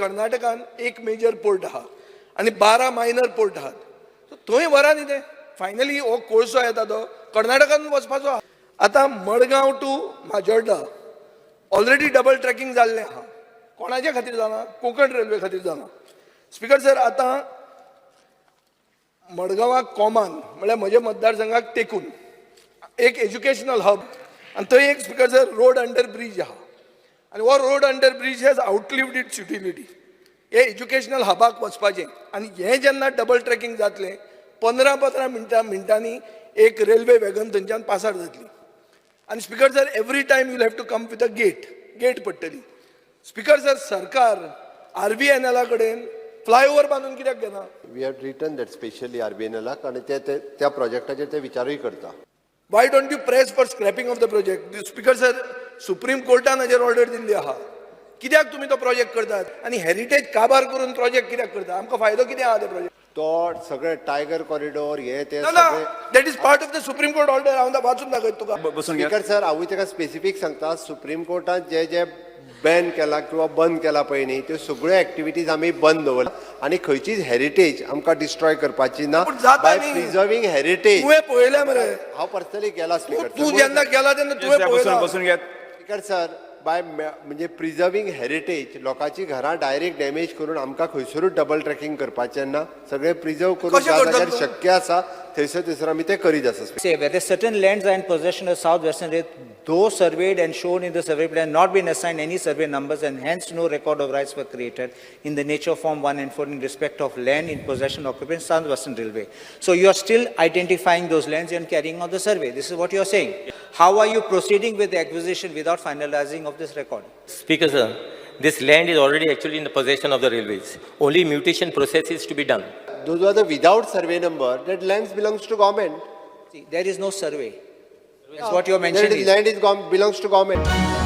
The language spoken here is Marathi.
कर्नाटकान एक मेजर पोर्ट आहा आणि 12 मायनर पोर्ट आहात. थंय व्हरा न्ही ते फायनली हो कोळसो येता तो कर्नाटकान वचपाचो आहा. आतां Madgaon to Majorda already double tracking जाल्लें आहा. कोणाच्या खातीर जालां? कोंकण रेल्वे खातीर जालां. स्पीकर सर, आतां मडगांवाक कॉमान म्हळ्यार म्हज्या मतदारसंघाक तेकून एक एज्युकेशनल हब आनी थंय एक speaker sir road under bridge आहा आनी हो road under bridge hedge outlived it's utility. हे एज्युकेशनल हबाक वचपाचें आनी हें जेन्ना डबल ट्रॅकिंग जातलें 15 मिनटांनी एक रेल्वे वॅगन थंयच्यान पास आउट जातली. आनी speaker sir, every time you'll have to come with a gate पडटली. स्पीकर सर, सरकार RVNL कडेन फ्लायओव्हर बांदून कित्याक घेना? We have written that specially RVNL आणि त्या प्रोजेक्टाचेर ते विचारूय करता. Why don't you press for scrapping of the project? Speaker sir, supreme कोर्टान हाजेर ऑर्डर दिल्ली आहा. कित्याक तुम्ही तो प्रोजेक्ट करतात आणि हेरिटेज काबार करून प्रोजेक्ट कित्याक करता? आमकां फायदो कितें आहा ते प्रोजेक्ट? तो सगळे टायगर कॉरिडॉर हे ते ना सगळे that is part of the supreme court order. हांव वाचून दाखयत तुका. स्पीकर सर, हांवूय ताका स्पेसिफीक सांगता, सुप्रीम कोर्टान जे बॅन केला किंवा बंद केला पळय न्ही, त्यो सगळ्यो एक्टिविटीज आमी बंद दवरला आणि खंयचीच हेरिटेज आमकां डिस्ट्रॉय करपाची ना. By preserving heritage. तुवें पळयल्या मरे? हांव पर्सनली केला स्पीकर. तूं जेन्ना केला तेन्ना तुवें पळयला? स्पीकर सर, बाय म्हणजे प्रिझर्विंग हेरिटेज लोकांची घरां डायरेक्ट डॅमेज करून आमकां खंयसरूच डबल ट्रॅकिंग करपाचें ना. सगळे प्रिझर्व करून ज्या जाग्यार शक्य आसा थंयसर आमी ते करीत आसा. Say whether certain lands are in possession of Southwestern Railway, though surveyed and shown in the survey plan, not been assigned any survey numbers, and hence no record of rights were created in the nature of Form 1 and 4 in respect of land in possession of occupants Southwestern Railway. So you are still identifying those lands and carrying out the survey. This is what you are saying. How are you proceeding with the acquisition without finalizing of this record? Speaker sir, this land is already actually in the possession of the railways. Only mutation process is to be done. Those are the without survey number, that lands belongs to government. See, there is no survey. That's what you are mentioning. That is, land belongs to government.